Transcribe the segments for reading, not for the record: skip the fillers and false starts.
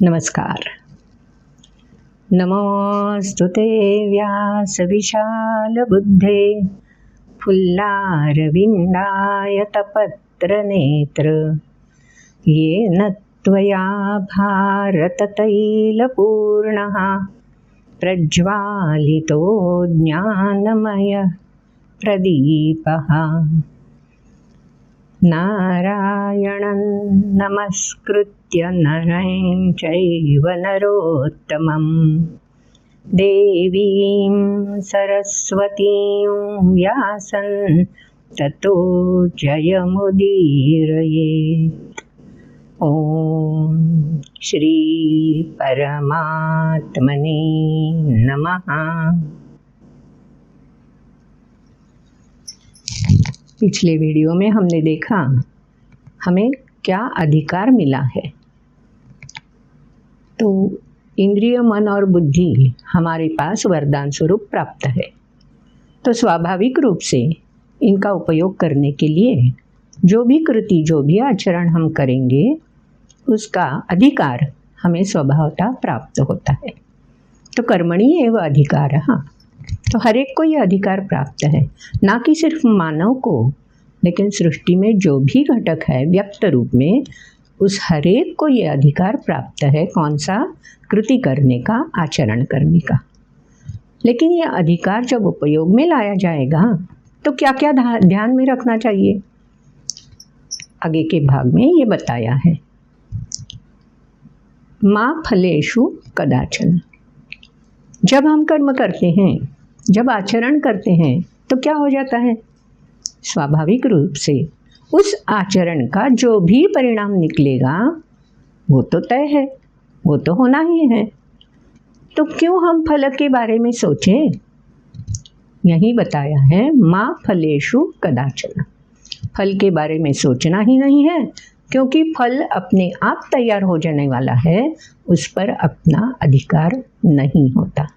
नमस्कार। नमोस्तुते व्यासविशालबुद्धे फुल्लारविन्दायतपत्रनेत्र येन त्वया भारततैलपूर्णः प्रज्वालितो ज्ञानमयः प्रदीपः। नारायणं नमस्कृत्य नरं चैव नरोत्तमं देवीं सरस्वतीं व्यासं ततो जयमुदीरयेत्। ॐ श्री परमात्मने नमः। पिछले वीडियो में हमने देखा हमें क्या अधिकार मिला है। तो इंद्रिय, मन और बुद्धि हमारे पास वरदान स्वरूप प्राप्त है, तो स्वाभाविक रूप से इनका उपयोग करने के लिए जो भी कृति, जो भी आचरण हम करेंगे उसका अधिकार हमें स्वभावतः प्राप्त होता है। तो कर्मणि एव अधिकारः, तो हर एक को ये अधिकार प्राप्त है, ना कि सिर्फ मानव को, लेकिन सृष्टि में जो भी घटक है व्यक्त रूप में उस हर एक को ये अधिकार प्राप्त है। कौन सा? कृति करने का, आचरण करने का। लेकिन ये अधिकार जब उपयोग में लाया जाएगा तो क्या क्या ध्यान में रखना चाहिए, आगे के भाग में ये बताया है। मा फलेषु कदाचन, जब हम कर्म करते हैं, जब आचरण करते हैं तो क्या हो जाता है? स्वाभाविक रूप से उस आचरण का जो भी परिणाम निकलेगा वो तो तय है, वो तो होना ही है। तो क्यों हम फल के बारे में सोचें? यही बताया है, मा फलेषु कदाचन, फल के बारे में सोचना ही नहीं है, क्योंकि फल अपने आप तैयार हो जाने वाला है, उस पर अपना अधिकार नहीं होता।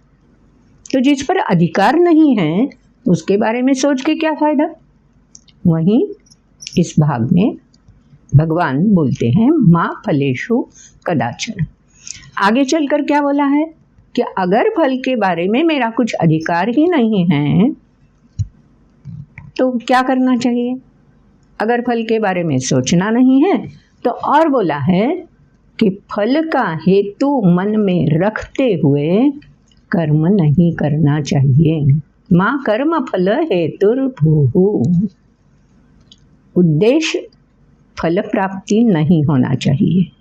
तो जिस पर अधिकार नहीं है उसके बारे में सोच के क्या फायदा? वहीं इस भाग में भगवान बोलते हैं मा फलेषु कदाचन। आगे चलकर क्या बोला है कि अगर फल के बारे में मेरा कुछ अधिकार ही नहीं है तो क्या करना चाहिए? अगर फल के बारे में सोचना नहीं है तो और बोला है कि फल का हेतु मन में रखते हुए कर्म नहीं करना चाहिए। माँ कर्म फल हेतुर्भूः, उद्देश्य फल प्राप्ति नहीं होना चाहिए।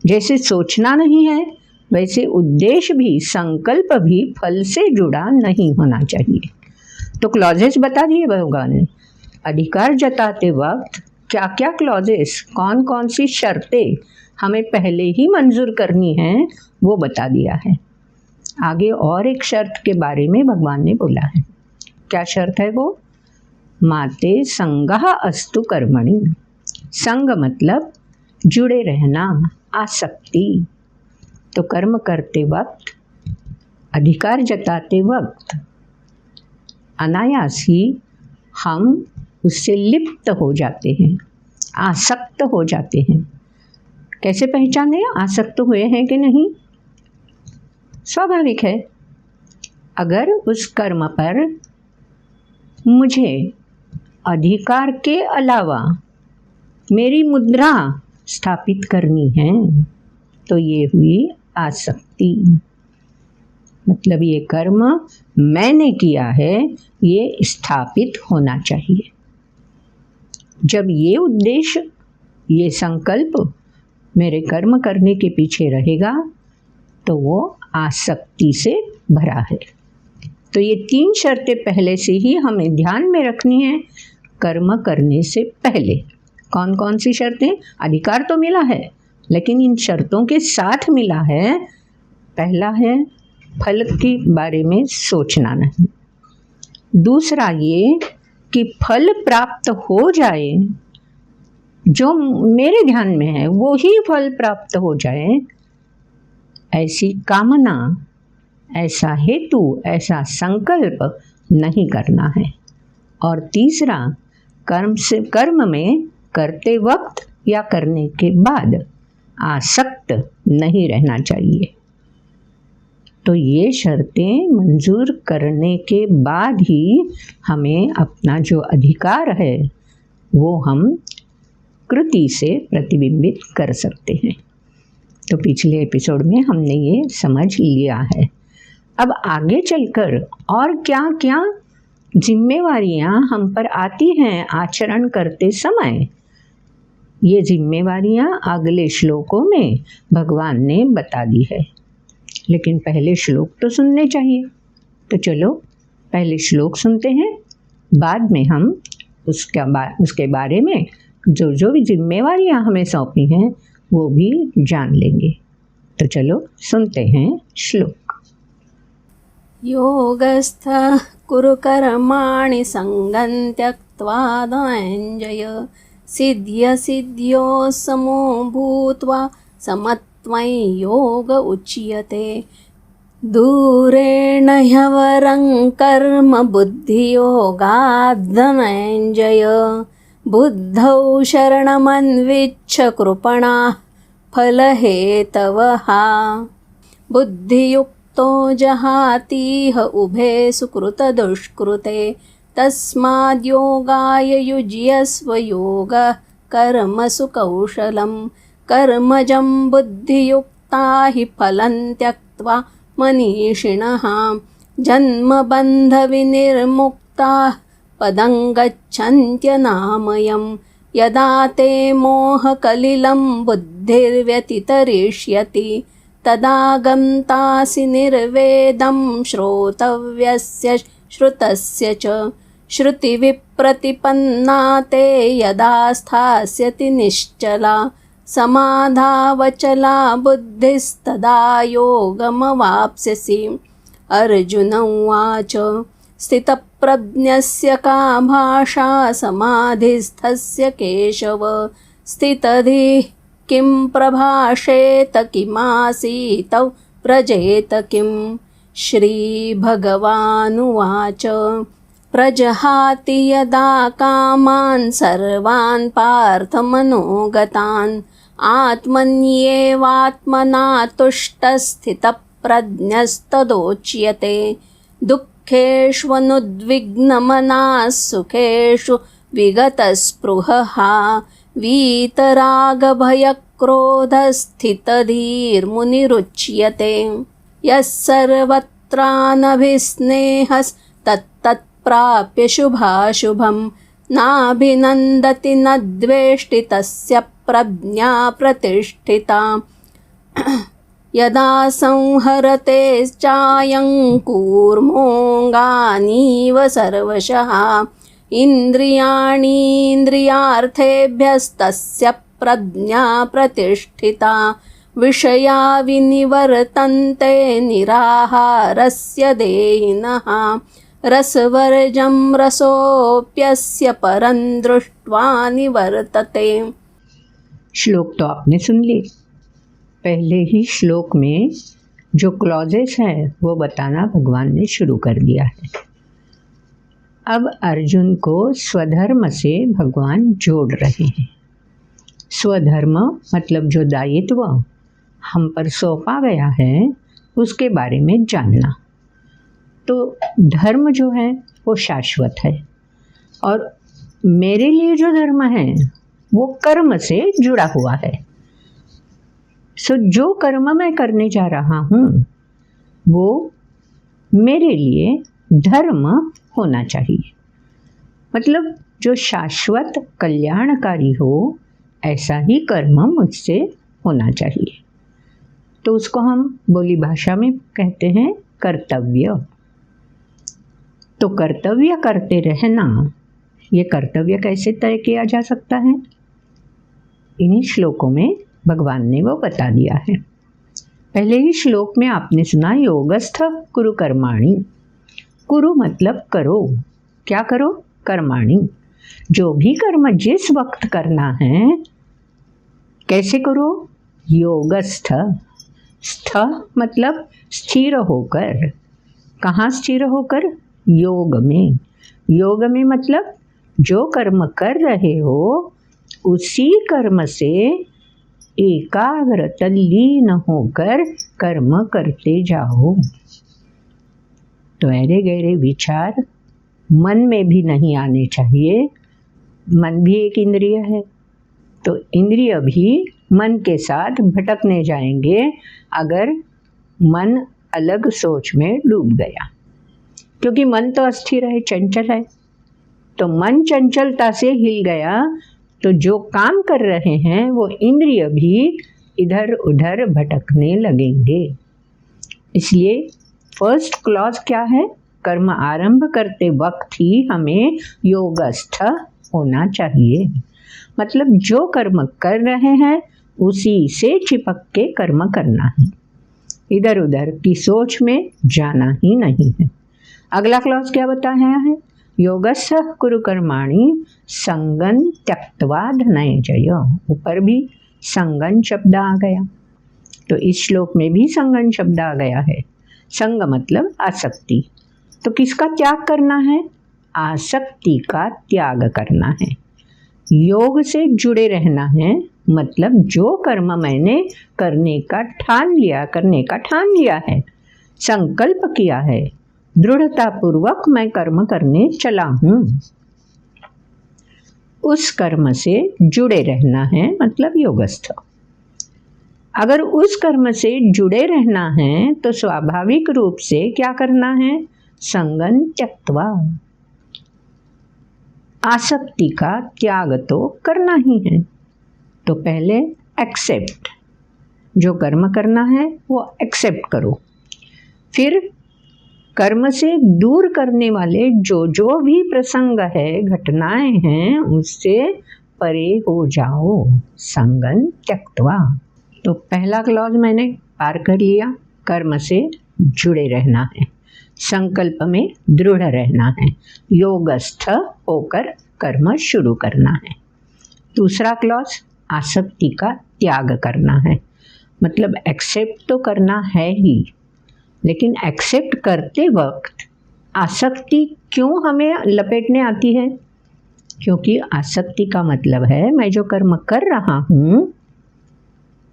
जैसे सोचना नहीं है वैसे उद्देश्य भी, संकल्प भी फल से जुड़ा नहीं होना चाहिए। तो क्लॉजेस बता दिए भगवान ने। अधिकार जताते वक्त क्या क्या क्लॉजेस, कौन कौन सी शर्तें हमें पहले ही मंजूर करनी है वो बता दिया है। आगे और एक शर्त के बारे में भगवान ने बोला है। क्या शर्त है वो? माते संगः अस्तु कर्मणि। संग मतलब जुड़े रहना, आसक्ति। तो कर्म करते वक्त, अधिकार जताते वक्त अनायास ही हम उससे लिप्त हो जाते हैं, आसक्त हो जाते हैं। कैसे पहचाने आसक्त हुए हैं कि नहीं? स्वाभाविक है, अगर उस कर्म पर मुझे अधिकार के अलावा मेरी मुद्रा स्थापित करनी है तो ये हुई आसक्ति। मतलब ये कर्म मैंने किया है, ये स्थापित होना चाहिए। जब ये उद्देश्य, ये संकल्प मेरे कर्म करने के पीछे रहेगा तो वो आसक्ति से भरा है। तो ये 3 शर्तें पहले से ही हमें ध्यान में रखनी है कर्म करने से पहले। कौन कौन सी शर्तें? अधिकार तो मिला है, लेकिन इन शर्तों के साथ मिला है। पहला है फल के बारे में सोचना नहीं। दूसरा ये कि फल प्राप्त हो जाए, जो मेरे ध्यान में है वो ही फल प्राप्त हो जाए, ऐसी कामना, ऐसा हेतु, ऐसा संकल्प नहीं करना है। और तीसरा, कर्म में करते वक्त या करने के बाद आसक्त नहीं रहना चाहिए। तो ये शर्तें मंजूर करने के बाद ही हमें अपना जो अधिकार है वो हम कृति से प्रतिबिंबित कर सकते हैं। तो पिछले एपिसोड में हमने ये समझ लिया है। अब आगे चलकर और क्या क्या जिम्मेवारियां हम पर आती हैं आचरण करते समय, ये जिम्मेवारियां अगले श्लोकों में भगवान ने बता दी है। लेकिन पहले श्लोक तो सुनने चाहिए। तो चलो पहले श्लोक सुनते हैं, बाद में हम उसके बारे में जो जो भी जिम्मेवारियां हमें सौंपी हैं वो भी जान लेंगे। तो चलो सुनते हैं श्लोक। योगस्थः कुरु कर्माणि संगं त्यक्त्वा धनञ्जय सिद्ध्यसिद्ध्यो समो भूत्वा समत्वं योग उच्यते। दूरेण ह्यवरं कर्म बुद्धियोगात् धनञ्जय बुद्धौ शरणमन्विच्छ कृपणाः फलहेतवः। बुद्धियुक्तो जहातीह उभे सुकृतदुष्कृते तस्माद्योगाय युज्यस्व योगः कर्मसु कौशलं। कर्मजं बुद्धियुक्ता हि फलं त्यक्त्वा मनीषिणः जन्मबन्धविनिर्मुक्ताः पदं गच्छन्त्यनामयम्। यदा ते मोहकलिलं बुद्धिर्व्यतितरिष्यति तदा गन्तासि निर्वेदं श्रोतव्यस्य श्रुतस्य च। श्रुतिविप्रतिपन्ना ते यदा स्थास्यति निश्चला समाधावचला बुद्धिस्तदा योगमवाप्स्यसि। अर्जुन उवाच स्थितप्रज्ञस्य का भाषा समाधिस्थस्य केशव। स्थितधिः किं प्रभाषेत किमासीत व्रजेत किं। श्रीभगवानुवाच प्रजहाति यदा कामान् सर्वान् पार्थमनोगतान् आत्मन्येवात्मना तुष्टस्थितप्रज्ञस्तदोच्यते। दुःखेष्वनुद्विग्नमनाः सुखेषु विगतस्पृहः वीतरागभयक्रोधस्थितधीर्मुनिरुच्यते। यः सर्वत्रानभिस्नेहस्तत्तत्प्राप्य शुभाशुभं नाभिनन्दति न द्वेष्टि तस्य प्रज्ञा प्रतिष्ठिता। यदा संहरते चायं कूर्मोऽङ्गानीव सर्वशः इन्द्रियाणीन्द्रियार्थेभ्यस्तस्य प्रज्ञा प्रतिष्ठिता। विषया विनिवर्तन्ते निराहारस्य देहिनः रसवर्जं रसोऽप्यस्य परं दृष्ट्वा निवर्तते। श्लोक तो आपने सुन ली। पहले ही श्लोक में जो क्लॉजेस हैं वो बताना भगवान ने शुरू कर दिया है। अब अर्जुन को स्वधर्म से भगवान जोड़ रहे हैं। स्वधर्म मतलब जो दायित्व हम पर सौंपा गया है उसके बारे में जानना। तो धर्म जो है वो शाश्वत है और मेरे लिए जो धर्म है वो कर्म से जुड़ा हुआ है। सो जो कर्म मैं करने जा रहा हूँ वो मेरे लिए धर्म होना चाहिए, मतलब जो शाश्वत कल्याणकारी हो ऐसा ही कर्म मुझसे होना चाहिए। तो उसको हम बोली भाषा में कहते हैं कर्तव्य। तो कर्तव्य करते रहना, ये कर्तव्य कैसे तय किया जा सकता है, इन्हीं श्लोकों में भगवान ने वो बता दिया है। पहले ही श्लोक में आपने सुना योगस्थ कुरु कर्माणि। कुरु मतलब करो, क्या करो, कर्माणि। जो भी कर्म जिस वक्त करना है कैसे करो, योगस्थ। स्थ मतलब स्थिर होकर। कहाँ स्थिर होकर, योग में। योग में मतलब जो कर्म कर रहे हो उसी कर्म से एकाग्र तल्लीन होकर कर्म करते जाओ। तो ऐरे गहरे विचार मन में भी नहीं आने चाहिए। मन भी एक इंद्रिय है, तो इंद्रिय भी मन के साथ भटकने जाएंगे अगर मन अलग सोच में डूब गया, क्योंकि मन तो अस्थिर है, चंचल है। तो मन चंचलता से हिल गया तो जो काम कर रहे हैं वो इंद्रिय भी इधर उधर भटकने लगेंगे। इसलिए फर्स्ट क्लॉज क्या है? कर्म आरंभ करते वक्त ही हमें योगस्थ होना चाहिए। मतलब जो कर्म कर रहे हैं उसी से चिपक के कर्म करना है, इधर उधर की सोच में जाना ही नहीं है। अगला क्लॉज क्या बताया है? योगस्थ कुरु कर्माणि संगन त्यक्त्वा धनंजय। ऊपर भी संगन शब्द आ गया, तो इस श्लोक में भी संगन शब्द आ गया है। संग मतलब आसक्ति। तो किसका त्याग करना है? आसक्ति का त्याग करना है। योग से जुड़े रहना है, मतलब जो कर्म मैंने करने का ठान लिया है, संकल्प किया है, दृढ़ता पूर्वक मैं कर्म करने चला हूँ, उस कर्म से जुड़े रहना है, मतलब योगस्थ। अगर उस कर्म से जुड़े रहना है तो स्वाभाविक रूप से क्या करना है? संगन त्यक्त्वा, आसक्ति का त्याग तो करना ही है। तो पहले एक्सेप्ट, जो कर्म करना है वो एक्सेप्ट करो। फिर कर्म से दूर करने वाले जो भी प्रसंग है, घटनाएं हैं, उससे परे हो जाओ, संगन त्यक्त्वा। तो पहला क्लॉज मैंने पार कर लिया, कर्म से जुड़े रहना है, संकल्प में दृढ़ रहना है, योगस्थ होकर कर्म शुरू करना है। दूसरा क्लॉज आसक्ति का त्याग करना है, मतलब एक्सेप्ट तो करना है ही, लेकिन एक्सेप्ट करते वक्त आसक्ति क्यों हमें लपेटने आती है? क्योंकि आसक्ति का मतलब है मैं जो कर्म कर रहा हूँ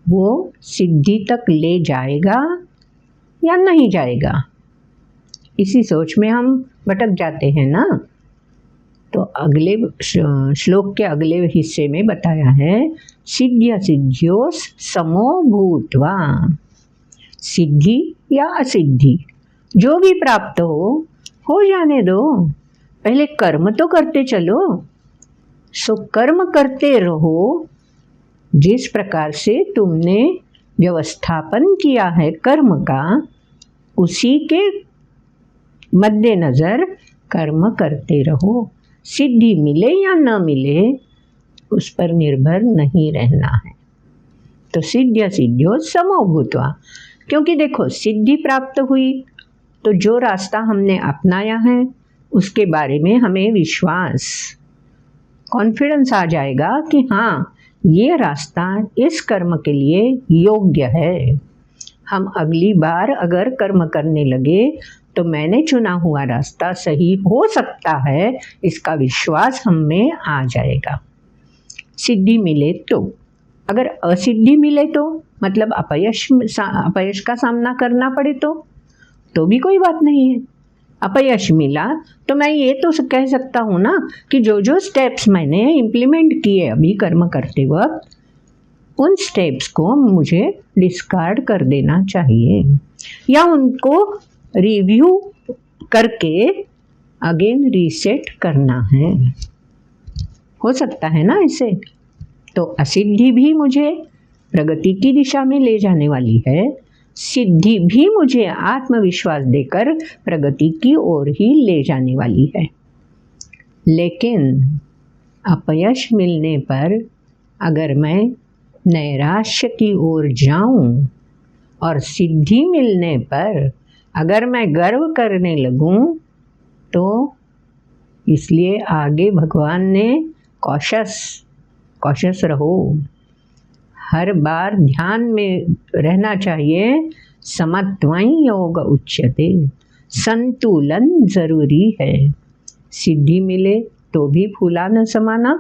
वो सिद्धि तक ले जाएगा या नहीं जाएगा, इसी सोच में हम भटक जाते हैं ना। तो अगले श्लोक के अगले हिस्से में बताया है, सिद्ध्य सिद्ध्योस समो भूत्वा। सिद्धि या असिद्धि जो भी प्राप्त हो जाने दो, पहले कर्म तो करते चलो। सो कर्म करते रहो, जिस प्रकार से तुमने व्यवस्थापन किया है कर्म का, उसी के मद्देनज़र कर्म करते रहो। सिद्धि मिले या न मिले उस पर निर्भर नहीं रहना है। तो सिद्ध्य सिद्ध्यो समो भूत्वा, क्योंकि देखो सिद्धि प्राप्त हुई तो जो रास्ता हमने अपनाया है उसके बारे में हमें विश्वास, कॉन्फिडेंस आ जाएगा कि हाँ ये रास्ता इस कर्म के लिए योग्य है। हम अगली बार अगर कर्म करने लगे तो मैंने चुना हुआ रास्ता सही हो सकता है, इसका विश्वास हम में आ जाएगा। सिद्धि मिले तो, अगर असिद्धि मिले तो मतलब अपयश का सामना करना पड़े तो भी कोई बात नहीं है। अपयश मिला तो मैं ये तो कह सकता हूँ ना कि जो स्टेप्स मैंने इम्प्लीमेंट किए अभी कर्म करते वक्त, उन स्टेप्स को मुझे डिस्कार्ड कर देना चाहिए या उनको रिव्यू करके अगेन रीसेट करना है। हो सकता है ना इसे। तो असिद्धि भी मुझे प्रगति की दिशा में ले जाने वाली है, सिद्धि भी मुझे आत्मविश्वास देकर प्रगति की ओर ही ले जाने वाली है। लेकिन अपयश मिलने पर अगर मैं नैराश्य की ओर जाऊं और सिद्धि मिलने पर अगर मैं गर्व करने लगूं, तो इसलिए आगे भगवान ने कॉशस रहो, हर बार ध्यान में रहना चाहिए। समत्वं योग उच्यते, संतुलन जरूरी है। सिद्धि मिले तो भी फूला न समाना,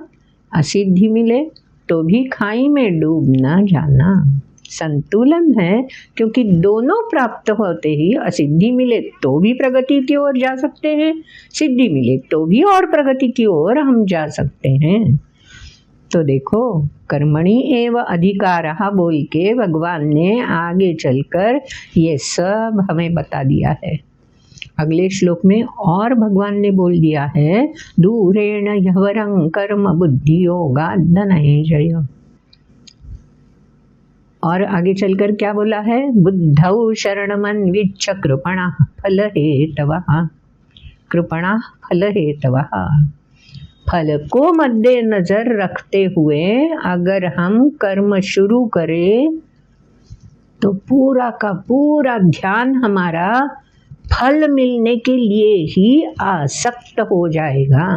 असिद्धि मिले तो भी खाई में डूब ना जाना। संतुलन है, क्योंकि दोनों प्राप्त होते ही असिद्धि मिले तो भी प्रगति की ओर जा सकते हैं, सिद्धि मिले तो भी और प्रगति की ओर हम जा सकते हैं। तो देखो, कर्मणि एव अधिकारः बोल के भगवान ने आगे चलकर ये सब हमें बता दिया है। अगले श्लोक में और भगवान ने बोल दिया है, दूरेण ह्यवरं कर्म बुद्धि योगात् धनंजय। और आगे चलकर क्या बोला है, बुद्धौ शरणमन्विच्छ कृपणः फलहेतवः। कृपणः फलहेतवः, फल को मद्दे नजर रखते हुए अगर हम कर्म शुरू करें तो पूरा का पूरा ध्यान हमारा फल मिलने के लिए ही आसक्त हो जाएगा।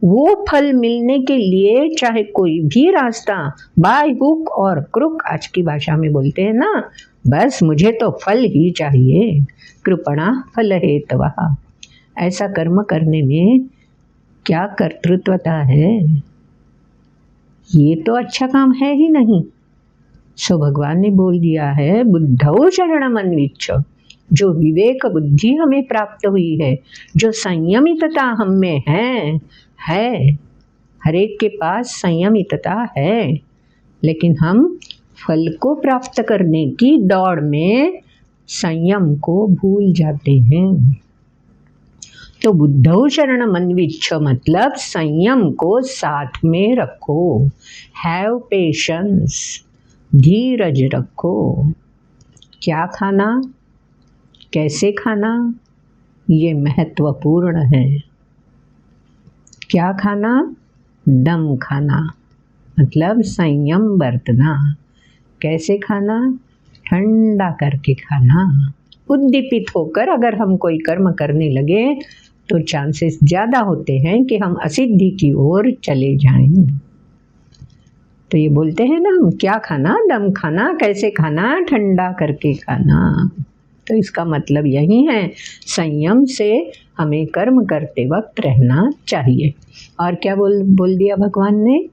वो फल मिलने के लिए चाहे कोई भी रास्ता, बाय हुक और क्रुक आज की भाषा में बोलते हैं ना, बस मुझे तो फल ही चाहिए। कृपणा फल हेतवः, ऐसा कर्म करने में क्या कर्तृत्वता है, ये तो अच्छा काम है ही नहीं। सो भगवान ने बोल दिया है, बुद्धौ शरणमन्विच्छ, जो विवेक बुद्धि हमें प्राप्त हुई है, जो संयमितता हम में है, हर एक के पास संयमितता है, लेकिन हम फल को प्राप्त करने की दौड़ में संयम को भूल जाते हैं। तो बुद्धौ शरणमन्विच्छ मतलब संयम को साथ में रखो, हैव पेशेंस, धीरज रखो। क्या खाना, कैसे खाना, ये महत्वपूर्ण है। क्या खाना, दम खाना मतलब संयम बरतना। कैसे खाना, ठंडा करके खाना। उद्दीपित होकर अगर हम कोई कर्म करने लगे तो चांसेस ज़्यादा होते हैं कि हम असिद्धि की ओर चले जाएं। तो ये बोलते हैं ना, हम क्या खाना, दम खाना, कैसे खाना, ठंडा करके खाना। तो इसका मतलब यही है, संयम से हमें कर्म करते वक्त रहना चाहिए। और क्या बोल दिया भगवान ने,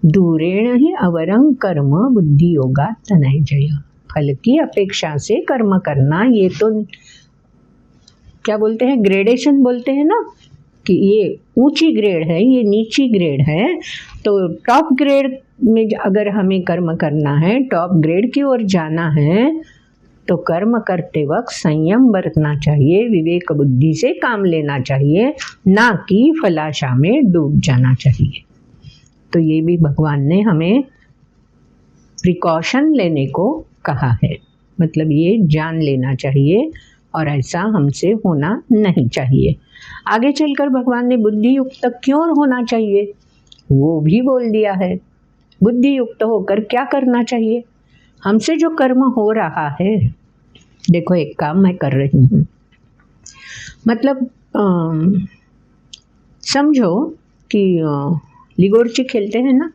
दूरेण ही अवरं कर्म बुद्धि योगात् धनंजय। फल की अपेक्षा से कर्म करना, ये तो क्या बोलते हैं, ग्रेडेशन बोलते हैं ना, कि ये ऊंची ग्रेड है, ये नीची ग्रेड है। तो टॉप ग्रेड में अगर हमें कर्म करना है, टॉप ग्रेड की ओर जाना है, तो कर्म करते वक्त संयम बरतना चाहिए, विवेक बुद्धि से काम लेना चाहिए, ना कि फलाशा में डूब जाना चाहिए। तो ये भी भगवान ने हमें प्रिकॉशन लेने को कहा है, मतलब ये जान लेना चाहिए और ऐसा हमसे होना नहीं चाहिए। आगे चलकर भगवान ने बुद्धि युक्त क्यों होना चाहिए वो भी बोल दिया है। बुद्धि युक्त होकर क्या करना चाहिए, हमसे जो कर्म हो रहा है, देखो एक काम मैं कर रही हूँ, मतलब समझो कि लिगोर्ची खेलते हैं ना,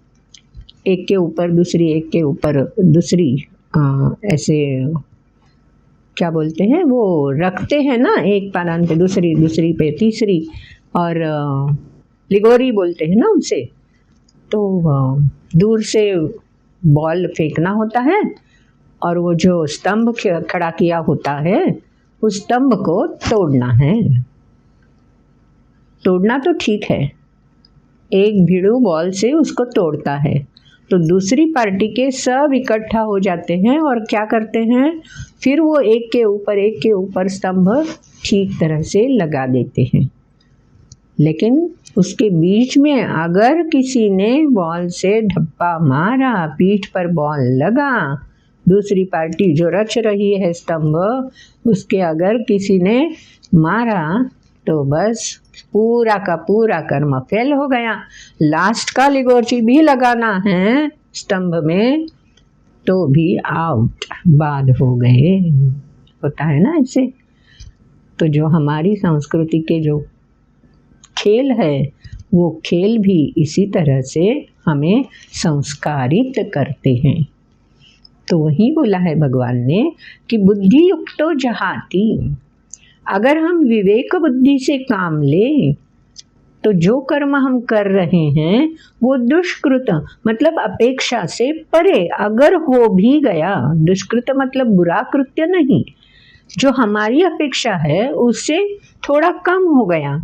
एक के ऊपर दूसरी, एक के ऊपर दूसरी, ऐसे क्या बोलते हैं, वो रखते हैं ना, एक पालान पे दूसरी, दूसरी पे तीसरी, और लिगोरी बोलते हैं ना उसे। तो दूर से बॉल फेंकना होता है और वो जो स्तंभ खड़ा किया होता है उस स्तंभ को तोड़ना है। तोड़ना तो ठीक है, एक भिड़ू बॉल से उसको तोड़ता है तो दूसरी पार्टी के सब इकट्ठा हो जाते हैं और क्या करते हैं, फिर वो एक के ऊपर स्तंभ ठीक तरह से लगा देते हैं। लेकिन उसके बीच में अगर किसी ने बॉल से धप्पा मारा, पीठ पर बॉल लगा, दूसरी पार्टी जो रच रही है स्तंभ, उसके अगर किसी ने मारा तो बस पूरा का पूरा कर्म फेल हो गया। लास्ट का लिगोर्ची भी लगाना है स्तंभ में तो भी आउट, बाद हो गए। होता है ना ऐसे। तो जो हमारी संस्कृति के जो खेल है वो खेल भी इसी तरह से हमें संस्कारित करते हैं। तो वही बोला है भगवान ने कि बुद्धि युक्तो जहाति, अगर हम विवेक बुद्धि से काम लें तो जो कर्म हम कर रहे हैं वो दुष्कृत मतलब अपेक्षा से परे अगर हो भी गया, दुष्कृत मतलब बुरा कृत्य नहीं, जो हमारी अपेक्षा है उससे थोड़ा कम हो गया,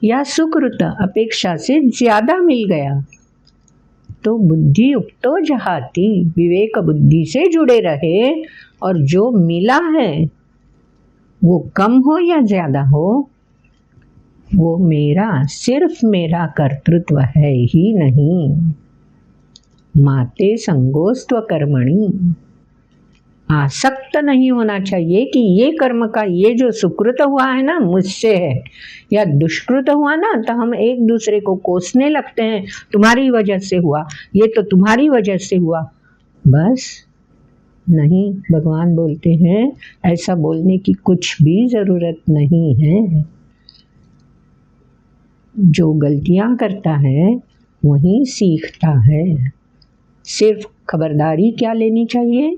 या सुकृत अपेक्षा से ज्यादा मिल गया, तो बुद्धि युक्तो जहाति, विवेक बुद्धि से जुड़े रहे और जो मिला है वो कम हो या ज्यादा हो, वो मेरा, सिर्फ मेरा कर्तृत्व है ही नहीं। माते संगोस्त्व कर्मणि, आसक्त नहीं होना चाहिए कि ये कर्म का ये जो सुकृत हुआ है ना मुझसे है, या दुष्कृत हुआ ना तो हम एक दूसरे को कोसने लगते हैं, तुम्हारी वजह से हुआ, ये तो तुम्हारी वजह से हुआ। बस नहीं, भगवान बोलते हैं ऐसा बोलने की कुछ भी जरूरत नहीं है। जो गलतियां करता है वही सीखता है। सिर्फ खबरदारी क्या लेनी चाहिए,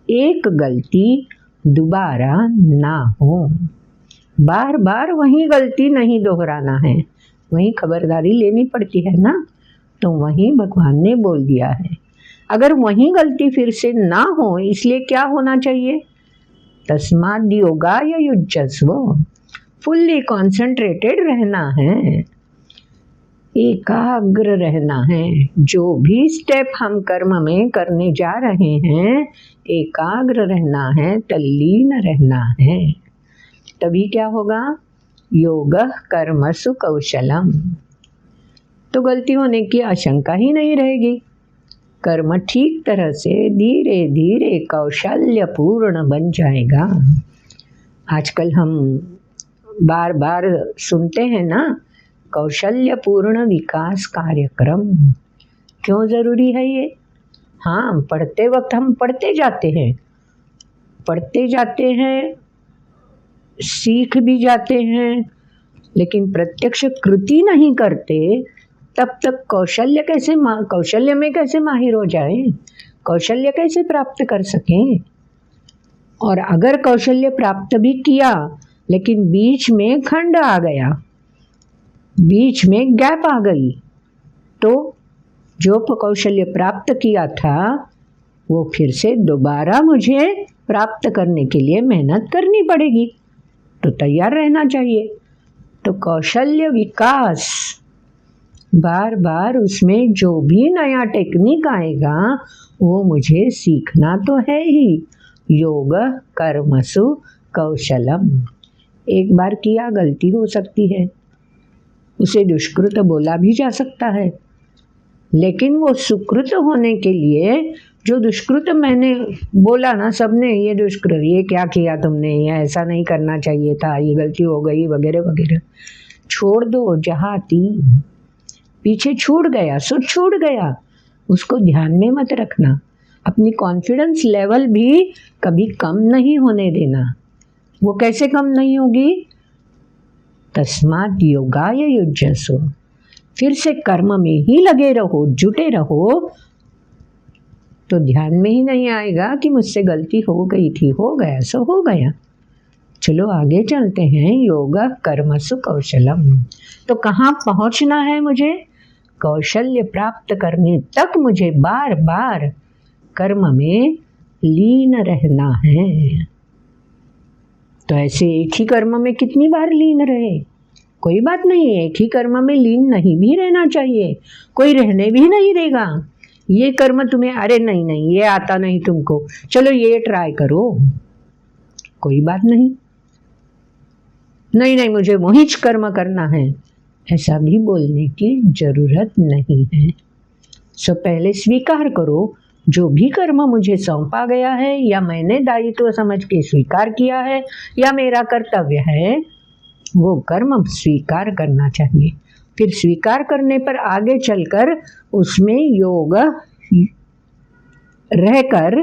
एक गलती दोबारा ना हो, बार बार वही गलती नहीं दोहराना है, वही खबरदारी लेनी पड़ती है ना, तो वही भगवान ने बोल दिया है। अगर वही गलती फिर से ना हो, इसलिए क्या होना चाहिए, तस्माद् योगाय युज्यस्व, फुल्ली कॉन्सेंट्रेटेड रहना है, एकाग्र रहना है। जो भी स्टेप हम कर्म में करने जा रहे हैं एकाग्र रहना है, तल्लीन रहना है, तभी क्या होगा, योगः कर्मसु कौशलम, तो गलती होने की आशंका ही नहीं रहेगी। कर्म ठीक तरह से धीरे धीरे कौशल्य पूर्ण बन जाएगा। आजकल हम बार बार सुनते हैं ना, कौशल्य पूर्ण विकास कार्यक्रम, क्यों ज़रूरी है ये? हाँ, पढ़ते वक्त हम पढ़ते जाते हैं, सीख भी जाते हैं, लेकिन प्रत्यक्ष कृति नहीं करते, तब तक कौशल्य में कैसे माहिर हो जाएं, कौशल्य कैसे प्राप्त कर सकें? और अगर कौशल्य प्राप्त भी किया लेकिन बीच में खंड आ गया, बीच में गैप आ गई, तो जो कौशल्य प्राप्त किया था वो फिर से दोबारा मुझे प्राप्त करने के लिए मेहनत करनी पड़ेगी, तो तैयार रहना चाहिए। तो कौशल्य विकास, बार बार उसमें जो भी नया टेक्निक आएगा वो मुझे सीखना तो है ही। योग कर्मसु कौशलम, एक बार किया गलती हो सकती है, उसे दुष्कृत बोला भी जा सकता है, लेकिन वो सुकृत होने के लिए, जो दुष्कृत मैंने बोला ना सबने, ये दुष्कृत, ये क्या किया तुमने, ये ऐसा नहीं करना चाहिए था, ये गलती हो गई वगैरह वगैरह, छोड़ दो। जहाती, पीछे छूट गया सो छूट गया, उसको ध्यान में मत रखना। अपनी कॉन्फिडेंस लेवल भी कभी कम नहीं होने देना। वो कैसे कम नहीं होगी, तस्माद् योगाय युज्यस्व, फिर से कर्म में ही लगे रहो, जुटे रहो, तो ध्यान में ही नहीं आएगा कि मुझसे गलती हो गई थी, हो गया सो हो गया। चलो आगे चलते हैं। योग कर्मसु कौशलम, तो कहाँ पहुँचना है मुझे, कौशल्य प्राप्त करने तक मुझे बार बार कर्म में लीन रहना है। तो ऐसे एक ही कर्म में कितनी बार लीन रहे, कोई बात नहीं, एक ही कर्म में लीन नहीं भी रहना चाहिए, कोई रहने भी नहीं देगा। ये कर्म तुम्हें, अरे नहीं नहीं ये आता नहीं तुमको, चलो ये ट्राई करो, कोई बात नहीं, नहीं नहीं मुझे वही कर्म करना है, ऐसा भी बोलने की जरूरत नहीं है। सो पहले स्वीकार करो, जो भी कर्म मुझे सौंपा गया है या मैंने दायित्व समझ के स्वीकार किया है या मेरा कर्तव्य है, वो कर्म स्वीकार करना चाहिए। फिर स्वीकार करने पर आगे चलकर उसमें योग रहकर,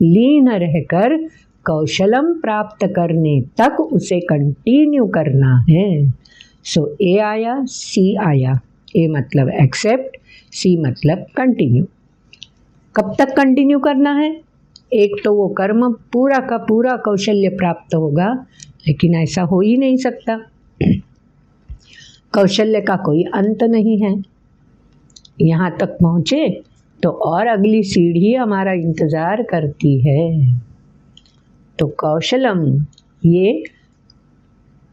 लीन रहकर कौशलम प्राप्त करने तक उसे कंटिन्यू करना है। सो ए आया, सी आया, ए मतलब एक्सेप्ट, सी मतलब कंटिन्यू। कब तक कंटिन्यू करना है, एक तो वो कर्म पूरा का पूरा कौशल्य प्राप्त होगा, लेकिन ऐसा हो ही नहीं सकता। कौशल्य का कोई अंत नहीं है। यहाँ तक पहुँचे तो और अगली सीढ़ी हमारा इंतज़ार करती है। तो कौशलम ये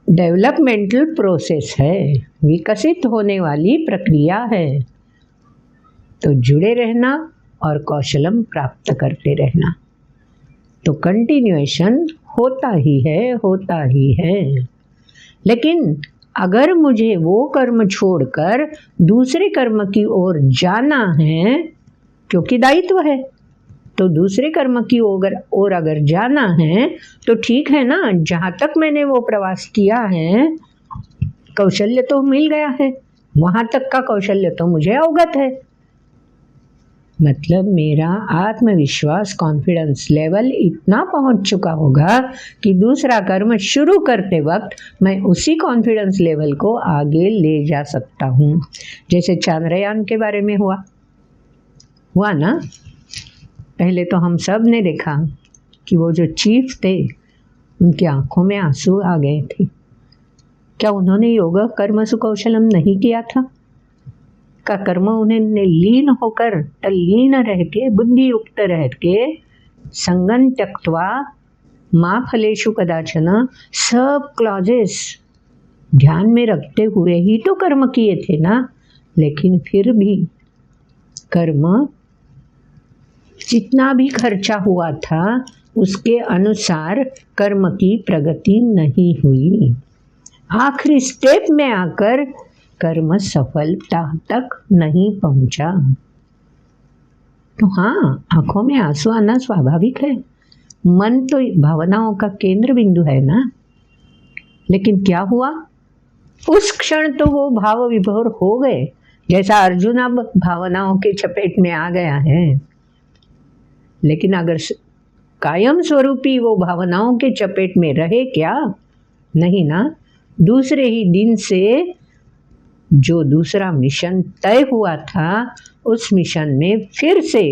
डेवलपमेंटल प्रोसेस है, विकसित होने वाली प्रक्रिया है। तो जुड़े रहना और कौशलम प्राप्त करते रहना। तो कंटिन्यूएशन होता ही है, होता ही है। लेकिन अगर मुझे वो कर्म छोड़कर दूसरे कर्म की ओर जाना है, क्योंकि दायित्व है, तो दूसरे कर्म की ओर अगर जाना है तो ठीक है ना, जहाँ तक मैंने वो प्रवास किया है कौशल्य तो मिल गया है, वहाँ तक का कौशल्य तो मुझे अवगत है। मतलब मेरा आत्मविश्वास, कॉन्फिडेंस लेवल इतना पहुंच चुका होगा कि दूसरा कर्म शुरू करते वक्त मैं उसी कॉन्फिडेंस लेवल को आगे ले जा सकता हूँ। जैसे चांद्रयान के बारे में हुआ ना, पहले तो हम सब ने देखा कि वो जो चीफ थे उनकी आंखों में आंसू आ गए थे। क्या उन्होंने योग कर्मसु कौशलम नहीं किया था? का कर्म उन्हें लीन होकर, तल्लीन रह के, बुद्धि युक्त रह के, संगन त्यक्त्वा माँ फलेषु कदाचन, सब क्लॉजेस ध्यान में रखते हुए ही तो कर्म किए थे ना। लेकिन फिर भी कर्म जितना भी खर्चा हुआ था उसके अनुसार कर्म की प्रगति नहीं हुई। आखिरी स्टेप में आकर कर्म सफलता तक नहीं पहुंचा। तो हाँ, आंखों में आंसू आना स्वाभाविक है। मन तो भावनाओं का केंद्र बिंदु है ना। लेकिन क्या हुआ? उस क्षण तो वो भाव विभोर हो गए, जैसा अर्जुन अब भावनाओं के चपेट में आ गया है। लेकिन अगर कायम स्वरूपी वो भावनाओं के चपेट में रहे क्या? नहीं ना। दूसरे ही दिन से जो दूसरा मिशन तय हुआ था उस मिशन में फिर से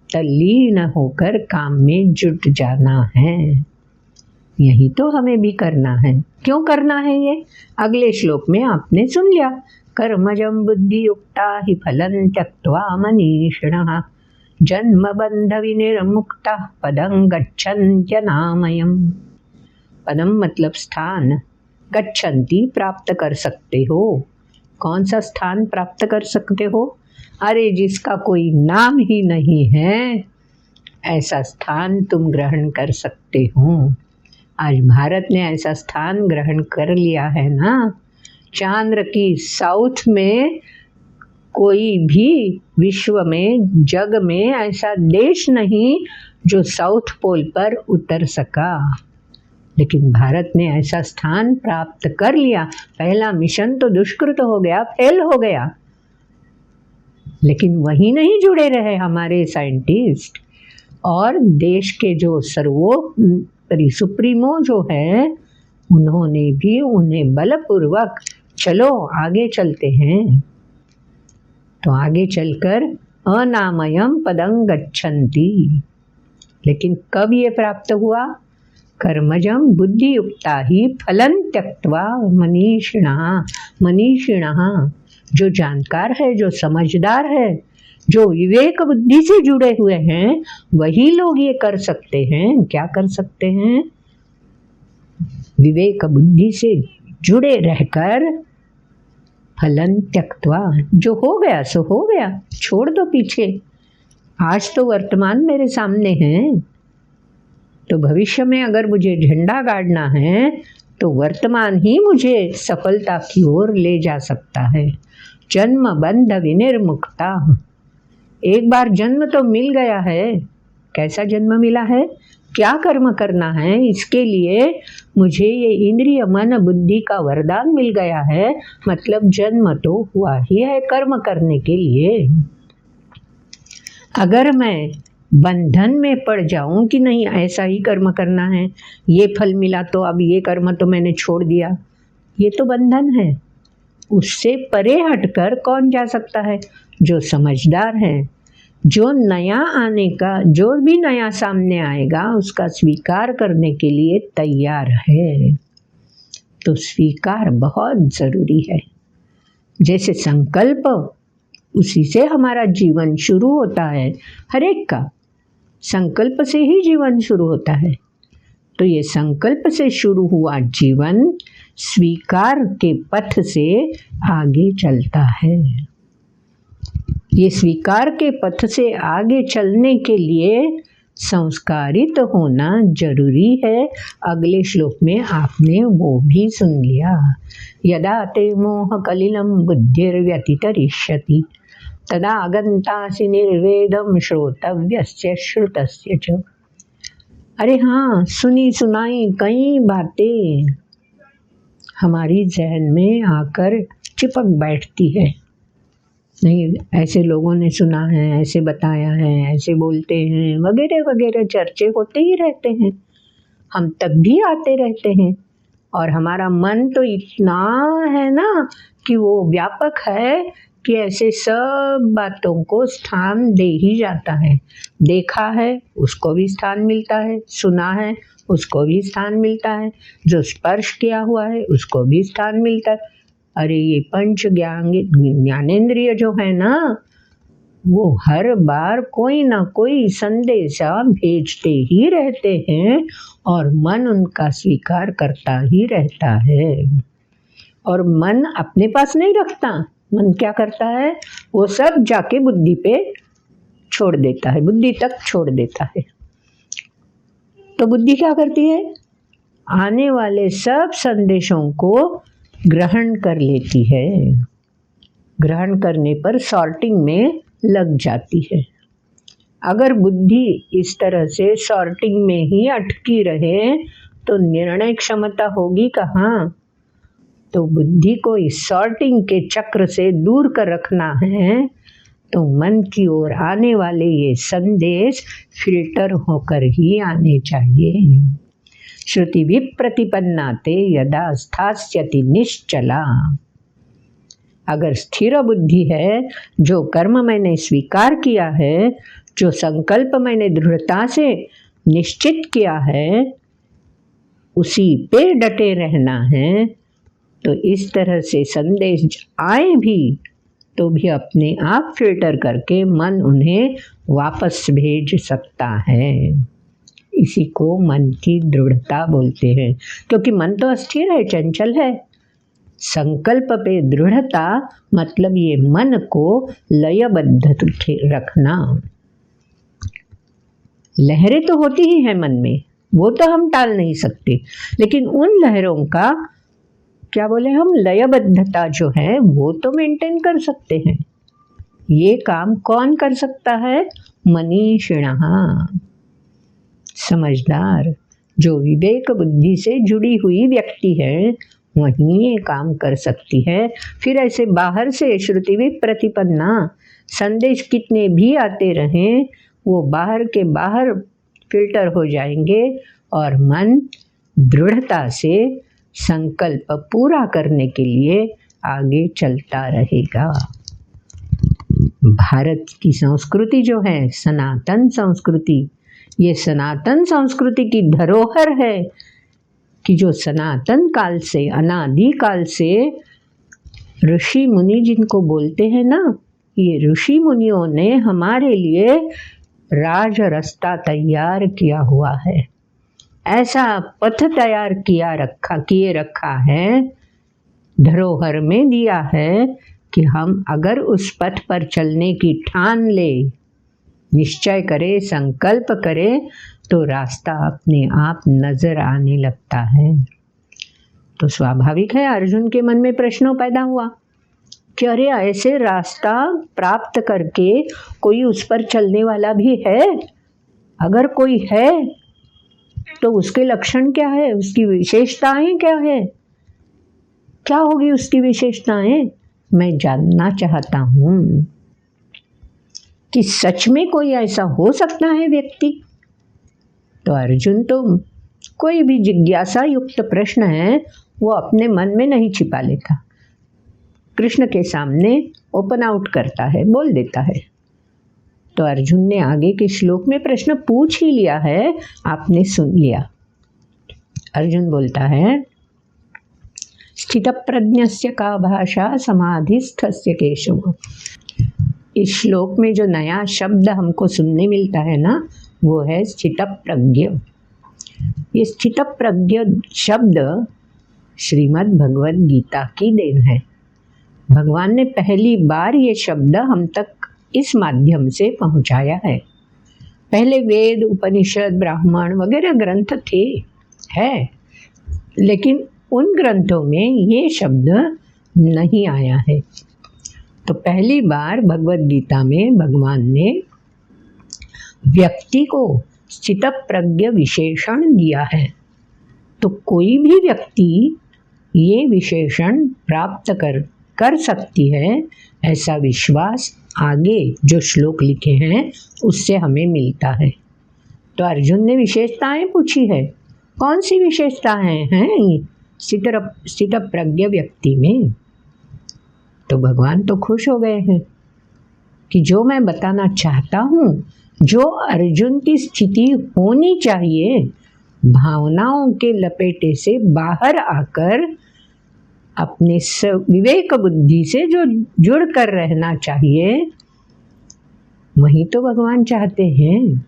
तल्लीन होकर काम में जुट जाना है। यही तो हमें भी करना है। क्यों करना है ये? अगले श्लोक में आपने सुन लिया, कर्मजं बुद्धि युक्ता हि फलं त्यक्त्वा मनीषिणः जन्म बंध विनिर्मुक्ता पदं गच्छन्त्यनामयम्। पदम मतलब स्थान, गच्छन्ति प्राप्त कर सकते हो। कौन सा स्थान प्राप्त कर सकते हो? अरे जिसका कोई नाम ही नहीं है ऐसा स्थान तुम ग्रहण कर सकते हो। आज भारत ने ऐसा स्थान ग्रहण कर लिया है ना। चांद्र की साउथ में कोई भी विश्व में, जग में ऐसा देश नहीं जो साउथ पोल पर उतर सका। लेकिन भारत ने ऐसा स्थान प्राप्त कर लिया। पहला मिशन तो दुष्कृत हो गया, फेल हो गया। लेकिन वहीं नहीं जुड़े रहे हमारे साइंटिस्ट और देश के जो सर्वोपरि सुप्रीमो जो है, उन्होंने भी उन्हें बलपूर्वक चलो आगे चलते हैं। तो आगे चलकर अनामयम पदं गच्छन्ति। लेकिन कब ये प्राप्त हुआ? कर्मजं बुद्धि युक्ता ही फलं त्यक्त्वा मनीषिणः। मनीषिणः जो जानकार है, जो समझदार है, जो विवेक बुद्धि से जुड़े हुए हैं, वही लोग ये कर सकते हैं। क्या कर सकते हैं? विवेक बुद्धि से जुड़े रहकर फलं त्यक्त्वा, जो हो गया सो हो गया, छोड़ दो पीछे। आज तो वर्तमान मेरे सामने है, तो भविष्य में अगर मुझे झंडा गाड़ना है तो वर्तमान ही मुझे सफलता की ओर ले जा सकता है। जन्म बंध विनिर्मुक्ता। एक बार जन्म तो मिल गया है। कैसा जन्म मिला है? क्या कर्म करना है, इसके लिए मुझे ये इंद्रिय मन बुद्धि का वरदान मिल गया है। मतलब जन्म तो हुआ ही है कर्म करने के लिए। अगर मैं बंधन में पड़ जाऊं कि नहीं ऐसा ही कर्म करना है, ये फल मिला तो अब ये कर्म तो मैंने छोड़ दिया, ये तो बंधन है। उससे परे हटकर कौन जा सकता है? जो समझदार है, जो नया आने का, जो भी नया सामने आएगा उसका स्वीकार करने के लिए तैयार है। तो स्वीकार बहुत ज़रूरी है। जैसे संकल्प, उसी से हमारा जीवन शुरू होता है। हर एक का संकल्प से ही जीवन शुरू होता है। तो ये संकल्प से शुरू हुआ जीवन स्वीकार के पथ से आगे चलता है। ये स्वीकार के पथ से आगे चलने के लिए संस्कारित होना जरूरी है। अगले श्लोक में आपने वो भी सुन लिया। यदा ते मोह कलिलं बुद्धिर्व्यतितरिष्यति तदा आगन्तासि निर्वेदं श्रोतव्यस्य श्रुतस्य च। अरे हाँ, सुनी सुनाई कई बातें हमारी जहन में आकर चिपक बैठती है। नहीं, ऐसे लोगों ने सुना है, ऐसे बताया है, ऐसे बोलते हैं, वगैरह वगैरह चर्चे होते ही रहते हैं। हम तक भी आते रहते हैं और हमारा मन तो इतना है ना कि वो व्यापक है कि ऐसे सब बातों को स्थान दे ही जाता है। देखा है उसको भी स्थान मिलता है, सुना है उसको भी स्थान मिलता है, जो स्पर्श किया हुआ है उसको भी स्थान मिलता है। अरे ये पंच ज्ञानेंद्रिय जो है ना, वो हर बार कोई ना कोई संदेशा भेजते ही रहते हैं और मन उनका स्वीकार करता ही रहता है। और मन अपने पास नहीं रखता। मन क्या करता है, वो सब जाके बुद्धि पे छोड़ देता है, बुद्धि तक छोड़ देता है। तो बुद्धि क्या करती है, आने वाले सब संदेशों को ग्रहण कर लेती है। ग्रहण करने पर सॉर्टिंग में लग जाती है। अगर बुद्धि इस तरह से सॉर्टिंग में ही अटकी रहे तो निर्णय क्षमता होगी कहाँ। तो बुद्धि को इस सॉर्टिंग के चक्र से दूर कर रखना है तो मन की ओर आने वाले ये संदेश फिल्टर होकर ही आने चाहिए। श्रुति विप्रतिपन्ना ते यदा स्थास्यति निश्चला। अगर स्थिर बुद्धि है, जो कर्म मैंने स्वीकार किया है, जो संकल्प मैंने दृढ़ता से निश्चित किया है, उसी पे डटे रहना है, तो इस तरह से संदेश आए भी तो भी अपने आप फिल्टर करके मन उन्हें वापस भेज सकता है। इसी को मन की दृढ़ता बोलते हैं, क्योंकि मन तो अस्थिर है, चंचल है। संकल्प पे दृढ़ता मतलब ये मन को लयबद्ध रखना। लहरें तो होती ही हैं मन में, वो तो हम टाल नहीं सकते, लेकिन उन लहरों का क्या बोले हम, लयबद्धता जो है वो तो मेंटेन कर सकते हैं। ये काम कौन कर सकता है, मनीषिणः, समझदार, जो विवेक बुद्धि से जुड़ी हुई व्यक्ति है, वही ये काम कर सकती है। फिर ऐसे बाहर से श्रुति विप्रतिपन्ना संदेश कितने भी आते रहें, वो बाहर के बाहर फिल्टर हो जाएंगे और मन दृढ़ता से संकल्प पूरा करने के लिए आगे चलता रहेगा। भारत की संस्कृति जो है सनातन संस्कृति, ये सनातन संस्कृति की धरोहर है कि जो सनातन काल से, अनादि काल से ऋषि मुनि जिनको बोलते हैं ना, ये ऋषि मुनियों ने हमारे लिए राज रास्ता तैयार किया हुआ है। ऐसा पथ तैयार किए रखा है, धरोहर में दिया है कि हम अगर उस पथ पर चलने की ठान ले, निश्चय करे, संकल्प करे, तो रास्ता अपने आप नजर आने लगता है। तो स्वाभाविक है अर्जुन के मन में प्रश्न पैदा हुआ कि अरे ऐसे रास्ता प्राप्त करके कोई उस पर चलने वाला भी है? अगर कोई है तो उसके लक्षण क्या है, उसकी विशेषताएं क्या है, क्या होगी उसकी विशेषताएं? मैं जानना चाहता हूँ कि सच में कोई ऐसा हो सकता है व्यक्ति। तो अर्जुन तो कोई भी जिज्ञासा युक्त प्रश्न है वो अपने मन में नहीं छिपा लेता, कृष्ण के सामने ओपन आउट करता है, बोल देता है। तो अर्जुन ने आगे के श्लोक में प्रश्न पूछ ही लिया है, आपने सुन लिया। अर्जुन बोलता है, स्थितप्रज्ञस्य का भाषा समाधिस्थस्य केशव। इस श्लोक में जो नया शब्द हमको सुनने मिलता है ना, वो है स्थितप्रज्ञ। ये स्थितप्रज्ञ शब्द श्रीमद् भगवद गीता की देन है। भगवान ने पहली बार ये शब्द हम तक इस माध्यम से पहुंचाया है। पहले वेद, उपनिषद, ब्राह्मण वगैरह ग्रंथ थे, है, लेकिन उन ग्रंथों में ये शब्द नहीं आया है। तो पहली बार भगवद गीता में भगवान ने व्यक्ति को स्थितप्रज्ञ विशेषण दिया है। तो कोई भी व्यक्ति ये विशेषण प्राप्त कर सकती है, ऐसा विश्वास आगे जो श्लोक लिखे हैं उससे हमें मिलता है। तो अर्जुन ने विशेषताएं पूछी है। कौन सी विशेषताएं हैं स्थितप्रज्ञ व्यक्ति में? तो भगवान तो खुश हो गए हैं कि जो मैं बताना चाहता हूँ, जो अर्जुन की स्थिति होनी चाहिए, भावनाओं के लपेटे से बाहर आकर अपने विवेक बुद्धि से जो जुड़ कर रहना चाहिए, वही तो भगवान चाहते हैं।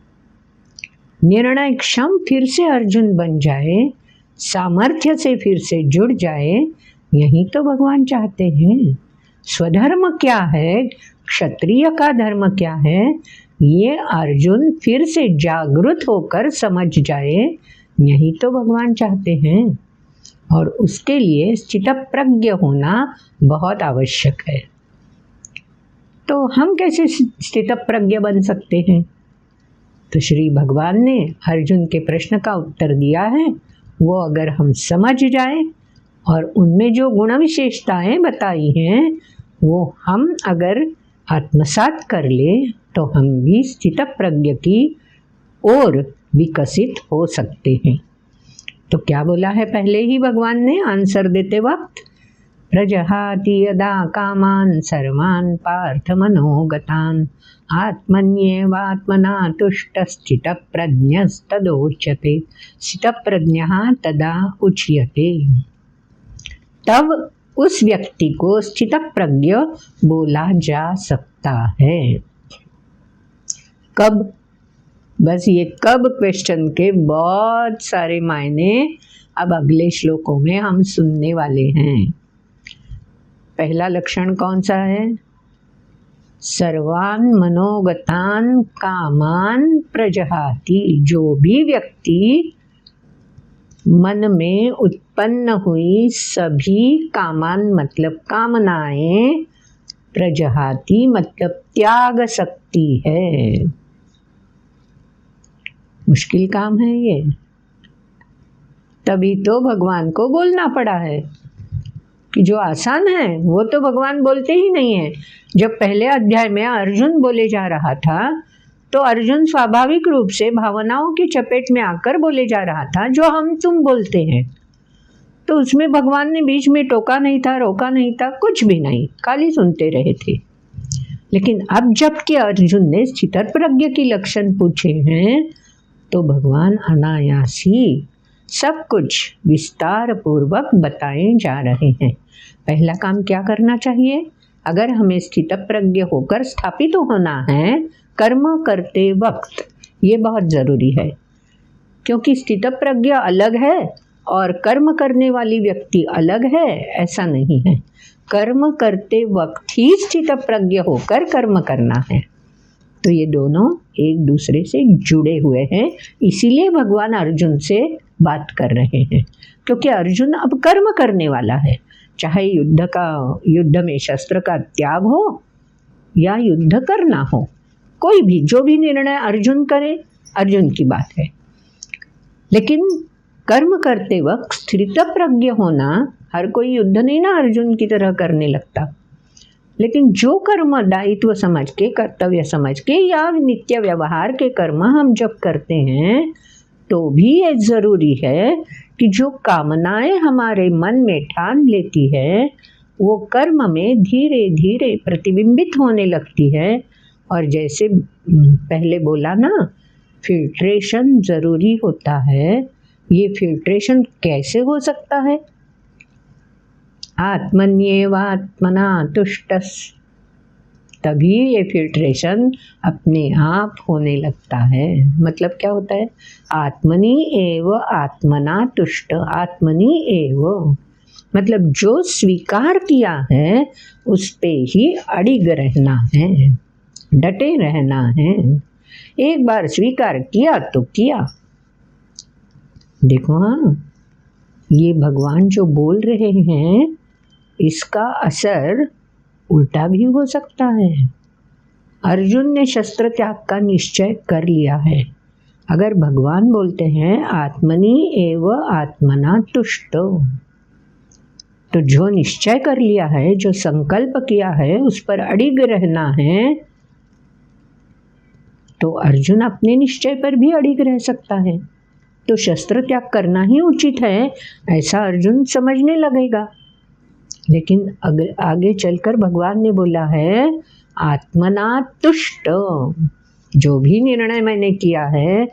निर्णय क्षम फिर से अर्जुन बन जाए, सामर्थ्य से फिर से जुड़ जाए, यही तो भगवान चाहते हैं। स्वधर्म क्या है, क्षत्रिय का धर्म क्या है, ये अर्जुन फिर से जागृत होकर समझ जाए, यही तो भगवान चाहते हैं। और उसके लिए स्थितप्रज्ञ होना बहुत आवश्यक है। तो हम कैसे स्थितप्रज्ञ बन सकते हैं? तो श्री भगवान ने अर्जुन के प्रश्न का उत्तर दिया है। वो अगर हम समझ जाए और उनमें जो गुण विशेषताएं बताई हैं वो हम अगर आत्मसात कर ले, तो हम भी स्थितप्रज्ञ की ओर विकसित हो सकते हैं। तो क्या बोला है पहले ही भगवान ने आंसर देते वक्त? प्रजहाति यदा कामान सर्वान् पार्थ मनोगतान् आत्मन्येवात्मना तुष्टः स्थितप्रज्ञस्तदोच्यते स्थितप्रज्ञः तदा उच्यते। तब उस व्यक्ति को स्थितप्रज्ञ बोला जा सकता है। कब? बस ये कब क्वेश्चन के बहुत सारे मायने अब अगले श्लोकों में हम सुनने वाले हैं। पहला लक्षण कौन सा है? सर्वान् मनोगतान् कामान् प्रजहाति। जो भी व्यक्ति मन में उत्पन्न हुई सभी कामान मतलब कामनाएं, प्रजहाति मतलब त्याग सकती है। मुश्किल काम है ये, तभी तो भगवान को बोलना पड़ा है कि जो आसान है वो तो भगवान बोलते ही नहीं है। जब पहले अध्याय में अर्जुन बोले जा रहा था तो अर्जुन स्वाभाविक रूप से भावनाओं की चपेट में आकर बोले जा रहा था, जो हम तुम बोलते हैं। तो उसमें भगवान ने बीच में टोका नहीं था, रोका नहीं था, कुछ भी नहीं, खाली सुनते रहे थे। लेकिन अब जबकि अर्जुन ने स्थितप्रज्ञ की लक्षण पूछे हैं, तो भगवान अनायास ही सब कुछ विस्तार पूर्वक बताए जा रहे हैं। पहला काम क्या करना चाहिए? अगर हमें स्थितप्रज्ञ होकर स्थापित होना है कर्म करते वक्त, ये बहुत ज़रूरी है, क्योंकि स्थितप्रज्ञ अलग है और कर्म करने वाली व्यक्ति अलग है, ऐसा नहीं है। कर्म करते वक्त ही स्थितप्रज्ञ होकर कर्म करना है। तो ये दोनों एक दूसरे से जुड़े हुए हैं, इसीलिए भगवान अर्जुन से बात कर रहे हैं, क्योंकि अर्जुन अब कर्म करने वाला है। चाहे युद्ध में शस्त्र का त्याग हो या युद्ध करना हो, कोई भी जो भी निर्णय अर्जुन करे, अर्जुन की बात है। लेकिन कर्म करते वक्त स्थितप्रज्ञ होना, हर कोई युद्ध नहीं ना अर्जुन की तरह करने लगता, लेकिन जो कर्म दायित्व समझ के, कर्तव्य समझ के या नित्य व्यवहार के कर्म हम जब करते हैं, तो भी ये ज़रूरी है कि जो कामनाएं हमारे मन में ठान लेती है, वो कर्म में धीरे धीरे प्रतिबिंबित होने लगती है। और जैसे पहले बोला ना, फिल्ट्रेशन ज़रूरी होता है। ये फिल्ट्रेशन कैसे हो सकता है? आत्मन्येवात्मना तुष्टस्, तभी ये फिल्ट्रेशन अपने आप होने लगता है। मतलब क्या होता है? आत्मनि एव आत्मना तुष्ट, आत्मनि एव मतलब जो स्वीकार किया है उस पे ही अड़िग रहना है, डटे रहना है। एक बार स्वीकार किया तो किया। देखो हाँ, ये भगवान जो बोल रहे हैं इसका असर उल्टा भी हो सकता है। अर्जुन ने शस्त्र त्याग का निश्चय कर लिया है। अगर भगवान बोलते हैं आत्मनि एव आत्मना तुष्ट, तो जो निश्चय कर लिया है, जो संकल्प किया है, उस पर अड़िग रहना है, तो अर्जुन अपने निश्चय पर भी अड़िग रह सकता है। तो शस्त्र त्याग करना ही उचित है ऐसा अर्जुन समझने लगेगा। लेकिन आगे चलकर भगवान ने बोला है आत्मना तुष्ट, जो भी निर्णय मैंने किया है,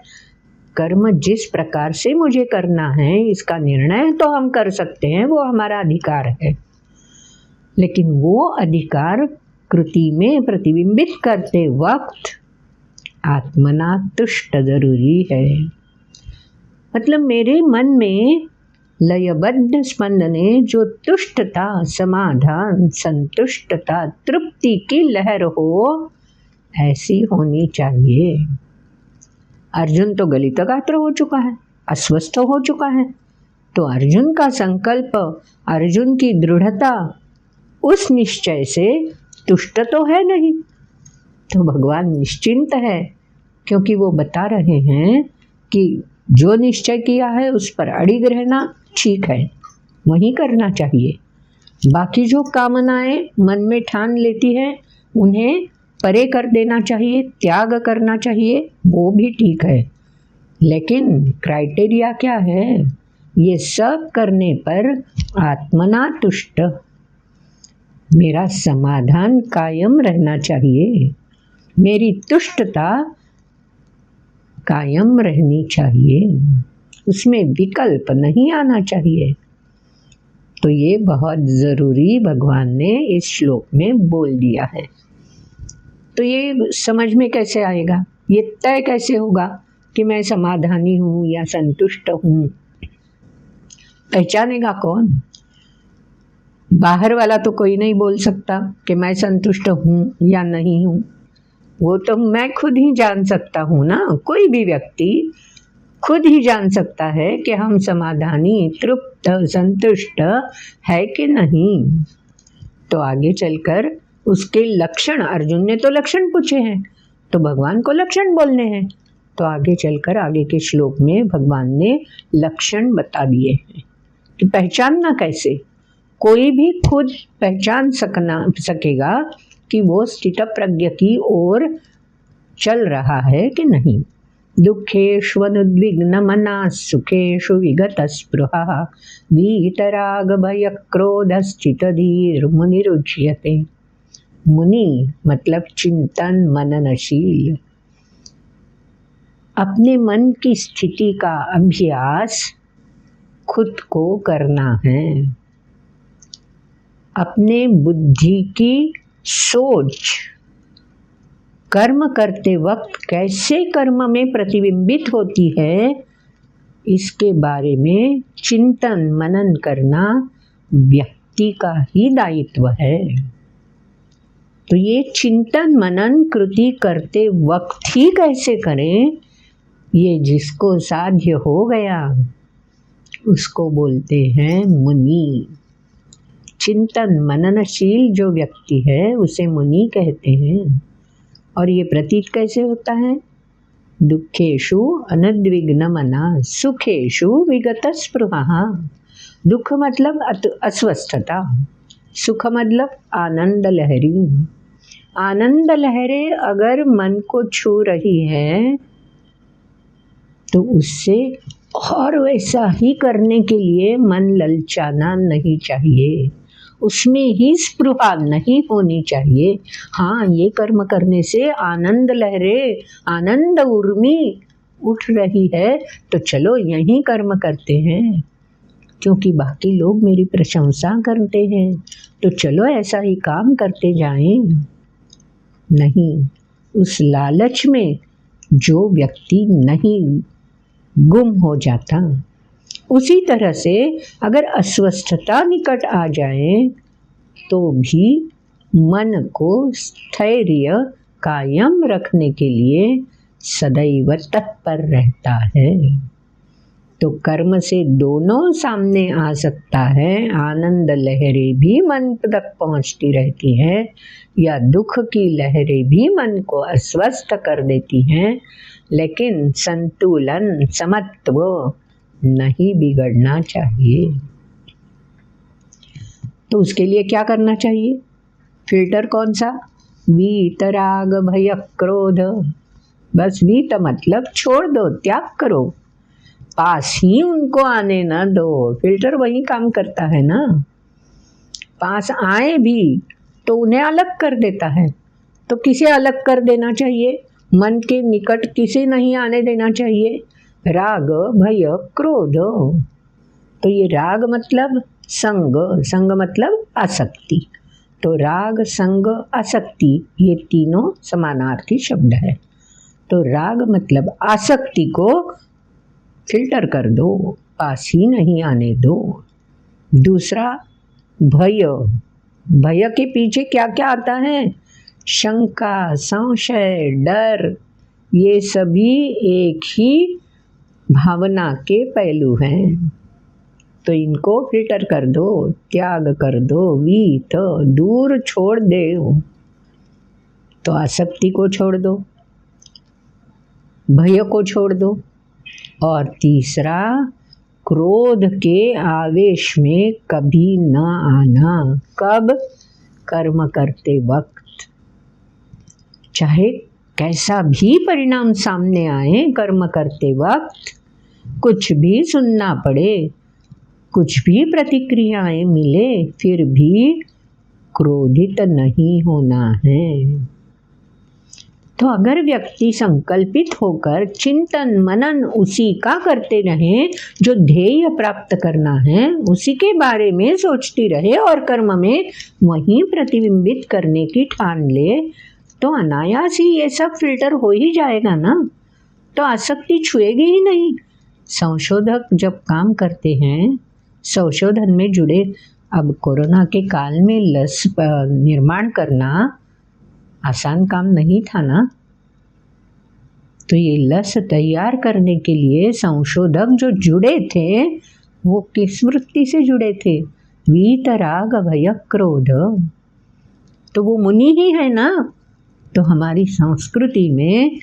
कर्म जिस प्रकार से मुझे करना है इसका निर्णय तो हम कर सकते हैं, वो हमारा अधिकार है। लेकिन वो अधिकार कृति में प्रतिबिंबित करते वक्त आत्मना तुष्ट जरूरी है। मतलब मेरे मन में लयबद्ध स्पंदने जो तुष्टता, समाधान, संतुष्टता, तृप्ति की लहर हो, ऐसी होनी चाहिए। अर्जुन तो गलितगात्र हो चुका है, अस्वस्थ हो चुका है, तो अर्जुन का संकल्प, अर्जुन की दृढ़ता उस निश्चय से तुष्ट तो है नहीं। तो भगवान निश्चिंत है, क्योंकि वो बता रहे हैं कि जो निश्चय किया है उस पर अड़िग रहना ठीक है, वही करना चाहिए। बाकी जो कामनाएं मन में ठान लेती है उन्हें परे कर देना चाहिए, त्याग करना चाहिए, वो भी ठीक है। लेकिन क्राइटेरिया क्या है? ये सब करने पर आत्मना तुष्ट, मेरा समाधान कायम रहना चाहिए, मेरी तुष्टता कायम रहनी चाहिए, उसमें विकल्प नहीं आना चाहिए। तो ये बहुत ज़रूरी भगवान ने इस श्लोक में बोल दिया है। तो ये समझ में कैसे आएगा, ये तय कैसे होगा कि मैं समाधानी हूँ या संतुष्ट हूँ? पहचानेगा कौन? बाहर वाला तो कोई नहीं बोल सकता कि मैं संतुष्ट हूँ या नहीं हूँ, वो तो मैं खुद ही जान सकता हूँ ना। कोई भी व्यक्ति खुद ही जान सकता है कि हम समाधानी, तृप्त, संतुष्ट है कि नहीं। तो आगे चलकर उसके लक्षण, अर्जुन ने तो लक्षण पूछे हैं, तो भगवान को लक्षण बोलने हैं। तो आगे चलकर आगे के श्लोक में भगवान ने लक्षण बता दिए हैं कि पहचानना कैसे। कोई भी खुद पहचान सकेगा कि वो स्थित प्रज्ञ की ओर चल रहा है कि नहीं। दुःखेष्वनुद्विग्न मना सुखेषु विगत स्पृहा वीतराग भय क्रोधश्चितधीर मुनिरुच्यते। मुनि मतलब चिंतन मननशील। अपने मन की स्थिति का अभ्यास खुद को करना है। अपने बुद्धि की सोच कर्म करते वक्त कैसे कर्म में प्रतिबिंबित होती है, इसके बारे में चिंतन मनन करना व्यक्ति का ही दायित्व है। तो ये चिंतन मनन कृति करते वक्त ही कैसे करें, ये जिसको साध्य हो गया उसको बोलते हैं मुनि। चिंतन मननशील जो व्यक्ति है उसे मुनि कहते हैं। और ये प्रतीत कैसे होता है? दुखेषु अनद्विग्न मना सुखेषु विगत स्पृहा। दुख मतलब अस्वस्थता, सुख मतलब आनंद लहरी। आनंद लहरें अगर मन को छू रही है तो उससे और वैसा ही करने के लिए मन ललचाना नहीं चाहिए, उसमें ही स्पृहा नहीं होनी चाहिए। हाँ, ये कर्म करने से आनंद लहरें, आनंद उर्मी उठ रही है तो चलो यही कर्म करते हैं। क्योंकि बाकी लोग मेरी प्रशंसा करते हैं, तो चलो ऐसा ही काम करते जाएं। नहीं, उस लालच में जो व्यक्ति नहीं गुम हो जाता, उसी तरह से अगर अस्वस्थता निकट आ जाए तो भी मन को स्थैर्य कायम रखने के लिए सदैव तत्पर रहता है। तो कर्म से दोनों सामने आ सकता है। आनंद लहरें भी मन तक पहुंचती रहती हैं या दुख की लहरें भी मन को अस्वस्थ कर देती हैं, लेकिन संतुलन, समत्व नहीं बिगड़ना चाहिए। तो उसके लिए क्या करना चाहिए? फिल्टर कौन सा? वीत, राग, भय, क्रोध। बस वीत मतलब छोड़ दो, त्याग करो, पास ही उनको आने ना दो। फिल्टर वही काम करता है ना, पास आए भी तो उन्हें अलग कर देता है। तो किसे अलग कर देना चाहिए? मन के निकट किसे नहीं आने देना चाहिए? राग, भय, क्रोध। तो ये राग मतलब संग, संग मतलब आसक्ति। तो राग, संग, आसक्ति ये तीनों समानार्थी शब्द है। तो राग मतलब आसक्ति को फिल्टर कर दो, पास ही नहीं आने दो। दूसरा भय, भय के पीछे क्या क्या आता है? शंका, संशय, डर, ये सभी एक ही भावना के पहलू हैं। तो इनको फिल्टर कर दो, त्याग कर दो, वीत दूर छोड़ दो। तो आसक्ति को छोड़ दो, भय को छोड़ दो। और तीसरा, क्रोध के आवेश में कभी न आना। कब? कर्म करते वक्त। चाहे कैसा भी परिणाम सामने आए, कर्म करते वक्त कुछ भी सुनना पड़े, कुछ भी प्रतिक्रियाएं मिले, फिर भी क्रोधित नहीं होना है। तो अगर व्यक्ति संकल्पित होकर चिंतन मनन उसी का करते रहे, जो ध्येय प्राप्त करना है उसी के बारे में सोचती रहे और कर्म में वही प्रतिबिंबित करने की ठान ले, तो अनायास ही ये सब फिल्टर हो ही जाएगा ना। तो आसक्ति छुएगी ही नहीं। संशोधक जब काम करते हैं, संशोधन में जुड़े, अब कोरोना के काल में लस निर्माण करना आसान काम नहीं था ना। तो ये लस तैयार करने के लिए संशोधक जो जुड़े थे वो किस वृत्ति से जुड़े थे? वीत, राग, भय, क्रोध। तो वो मुनि ही है ना। तो हमारी संस्कृति में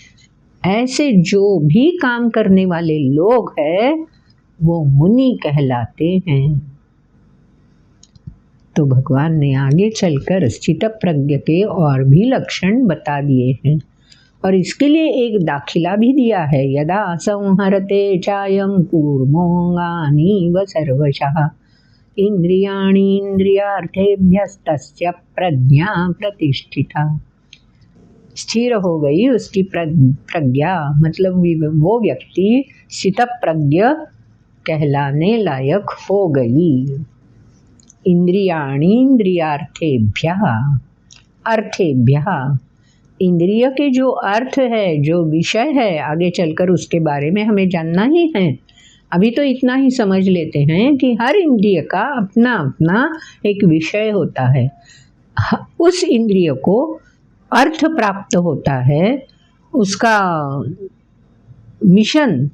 ऐसे जो भी काम करने वाले लोग हैं वो मुनि कहलाते हैं। तो भगवान ने आगे चलकर स्थितप्रज्ञ के और भी लक्षण बता दिए हैं और इसके लिए एक दाखिला भी दिया है। यदा संहरते चायं कूर्मोऽङ्गानि सर्वशः इंद्रियाणि इंद्रियार्थेभ्यस्तस्य प्रज्ञा प्रतिष्ठिता। स्थिर हो गई उसकी प्रज्ञा, मतलब वो व्यक्ति स्थितप्रज्ञ कहलाने लायक हो गई। इंद्रियाणि इंद्रियार्थेभ्यः, अर्थेभ्यः, इंद्रिय के जो अर्थ है, जो विषय है, आगे चलकर उसके बारे में हमें जानना ही है। अभी तो इतना ही समझ लेते हैं कि हर इंद्रिय का अपना अपना एक विषय होता है। उस इंद्रिय को अर्थ प्राप्त होता है, उसका मिशन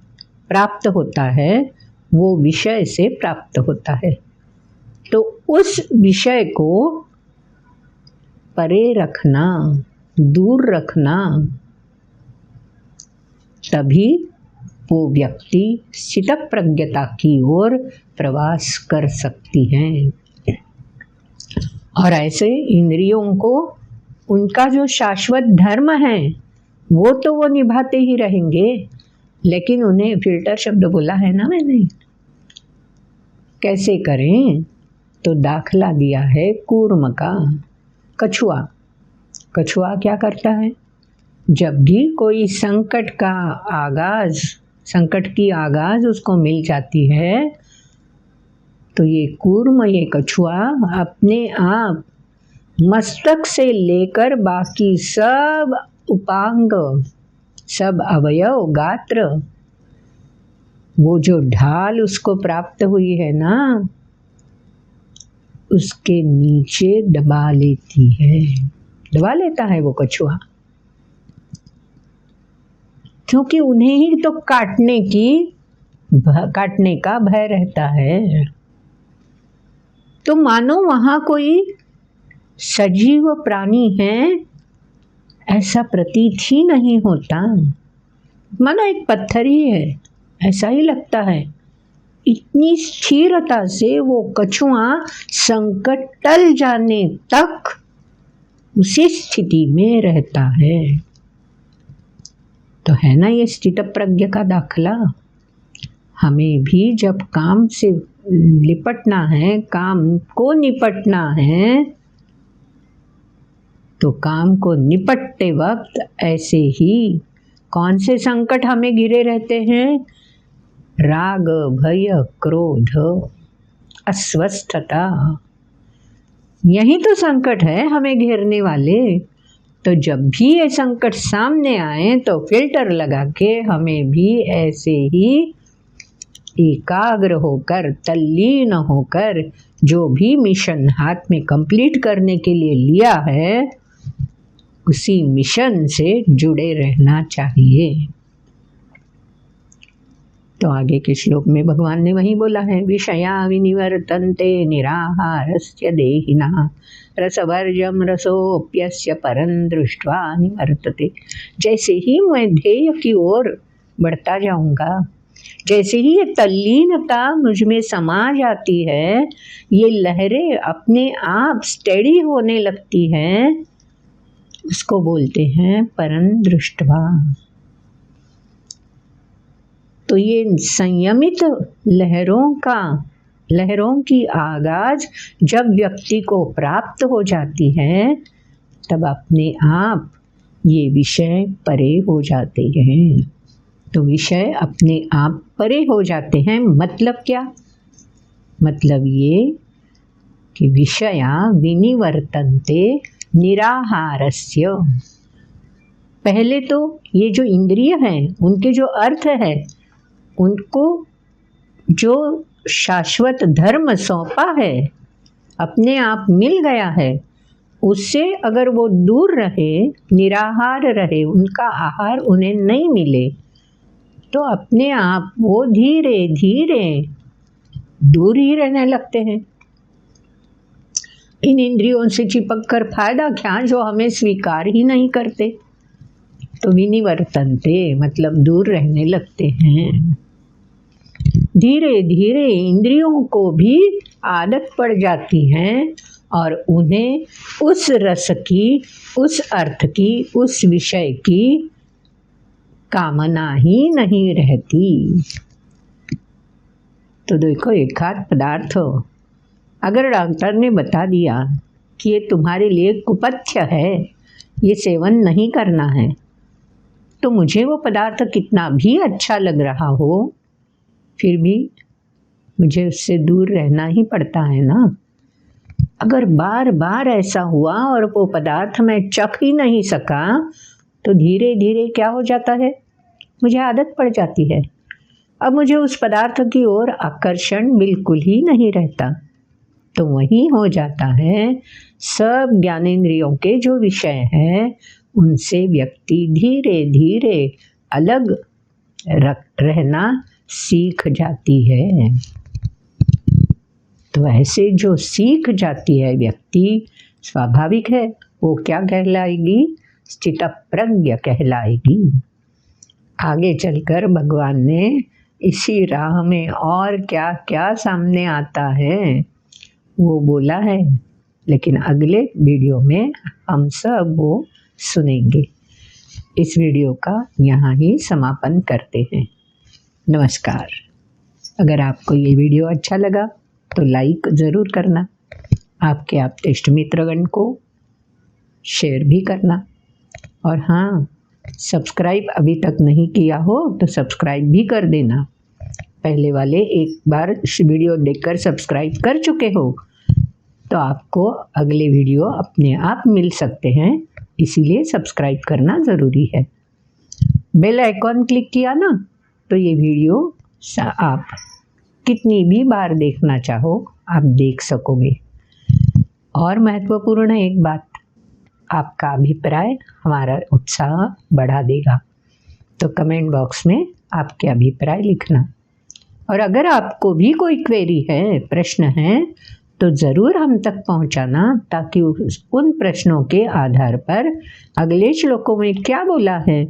प्राप्त होता है, वो विषय से प्राप्त होता है। तो उस विषय को परे रखना, दूर रखना, तभी वो व्यक्ति स्थितप्रज्ञता की ओर प्रवास कर सकती हैं। और ऐसे इंद्रियों को उनका जो शाश्वत धर्म है वो तो वो निभाते ही रहेंगे, लेकिन उन्हें फिल्टर शब्द बोला है ना मैंने, कैसे करें? तो दाखला दिया है कूर्म का। कछुआ, कछुआ क्या करता है? जब भी कोई संकट का आगाज, संकट की आगाज उसको मिल जाती है तो ये कूर्म, ये कछुआ अपने आप मस्तक से लेकर बाकी सब उपांग, सब अवयव, गात्र, वो जो ढाल उसको प्राप्त हुई है ना, उसके नीचे दबा लेती है, दबा लेता है वो कछुआ, क्योंकि उन्हें ही तो काटने का भय रहता है। तो मानो वहां कोई सजीव प्राणी है ऐसा प्रतीत ही नहीं होता, मानो एक पत्थर ही है, ऐसा ही लगता है। इतनी स्थिरता से वो कछुआ संकट टल जाने तक उसी स्थिति में रहता है। तो है ना ये स्थित प्रज्ञ का दाखला। हमें भी जब काम से लिपटना है, काम को निपटना है, तो काम को निपटते वक्त ऐसे ही कौन से संकट हमें घिरे रहते हैं? राग, भय, क्रोध, अस्वस्थता, यही तो संकट है हमें घेरने वाले। तो जब भी ये संकट सामने आए तो फिल्टर लगा के हमें भी ऐसे ही एकाग्र होकर, तल्लीन होकर, जो भी मिशन हाथ में कंप्लीट करने के लिए लिया है उसी मिशन से जुड़े रहना चाहिए। तो आगे के श्लोक में भगवान ने वही बोला है, विषया विनिवर्तन्ते निराहारस्य देहिनः रसवर्जम रसोप्यस्य परं दृष्ट्वा निवर्तते। जैसे ही मैं ध्येय की ओर बढ़ता जाऊंगा, जैसे ही ये तल्लीनता मुझ में समा जाती है, ये लहरें अपने आप स्टेडी होने लगती हैं, उसको बोलते हैं परं दृष्ट्वा। तो ये संयमित लहरों की आगाज जब व्यक्ति को प्राप्त हो जाती है, तब अपने आप ये विषय परे हो जाते हैं। तो विषय अपने आप परे हो जाते हैं, मतलब क्या? मतलब ये कि विषया विनिवर्तन्ते निराहारस्य। पहले तो ये जो इंद्रिय हैं, उनके जो अर्थ है, उनको जो शाश्वत धर्म सौंपा है, अपने आप मिल गया है, उससे अगर वो दूर रहे, निराहार रहे, उनका आहार उन्हें नहीं मिले, तो अपने आप वो धीरे धीरे दूर ही रहने लगते हैं। इन इंद्रियों से चिपक कर फायदा क्या, जो हमें स्वीकार ही नहीं करते। तो विनिवर्तन्ते मतलब दूर रहने लगते हैं। धीरे धीरे इंद्रियों को भी आदत पड़ जाती है और उन्हें उस रस की, उस अर्थ की, उस विषय की कामना ही नहीं रहती। तो देखो, एक आध पदार्थ अगर डॉक्टर ने बता दिया कि ये तुम्हारे लिए कुपथ्य है, ये सेवन नहीं करना है, तो मुझे वो पदार्थ कितना भी अच्छा लग रहा हो, फिर भी मुझे उससे दूर रहना ही पड़ता है ना। अगर बार बार ऐसा हुआ और वो पदार्थ मैं चख ही नहीं सका, तो धीरे धीरे क्या हो जाता है, मुझे आदत पड़ जाती है। अब मुझे उस पदार्थ की ओर आकर्षण बिल्कुल ही नहीं रहता। तो वही हो जाता है, सब ज्ञानेंद्रियों के जो विषय हैं, उनसे व्यक्ति धीरे धीरे अलग रहना सीख जाती है। तो ऐसे जो सीख जाती है व्यक्ति, स्वाभाविक है वो क्या कहलाएगी, स्थित प्रज्ञ कहलाएगी। आगे चलकर भगवान ने इसी राह में और क्या क्या सामने आता है वो बोला है, लेकिन अगले वीडियो में हम सब वो सुनेंगे। इस वीडियो का यहाँ ही समापन करते हैं। नमस्कार। अगर आपको ये वीडियो अच्छा लगा तो लाइक ज़रूर करना, आपके आप्त इष्ट मित्रगण को शेयर भी करना, और हाँ, सब्सक्राइब अभी तक नहीं किया हो तो सब्सक्राइब भी कर देना, पहले वाले एक बार वीडियो देखकर सब्सक्राइब कर चुके हो तो आपको अगले वीडियो अपने आप मिल सकते हैं, इसीलिए सब्सक्राइब करना ज़रूरी है। बेल आइकॉन क्लिक किया ना तो ये वीडियो आप कितनी भी बार देखना चाहो आप देख सकोगे। और महत्वपूर्ण एक बात, आपका अभिप्राय हमारा उत्साह बढ़ा देगा, तो कमेंट बॉक्स में आपके अभिप्राय लिखना। और अगर आपको भी कोई क्वेरी है, प्रश्न है, तो ज़रूर हम तक पहुंचाना, ताकि उन प्रश्नों के आधार पर अगले श्लोकों में क्या बोला है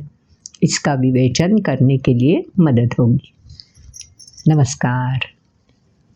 इसका विवेचन करने के लिए मदद होगी। नमस्कार।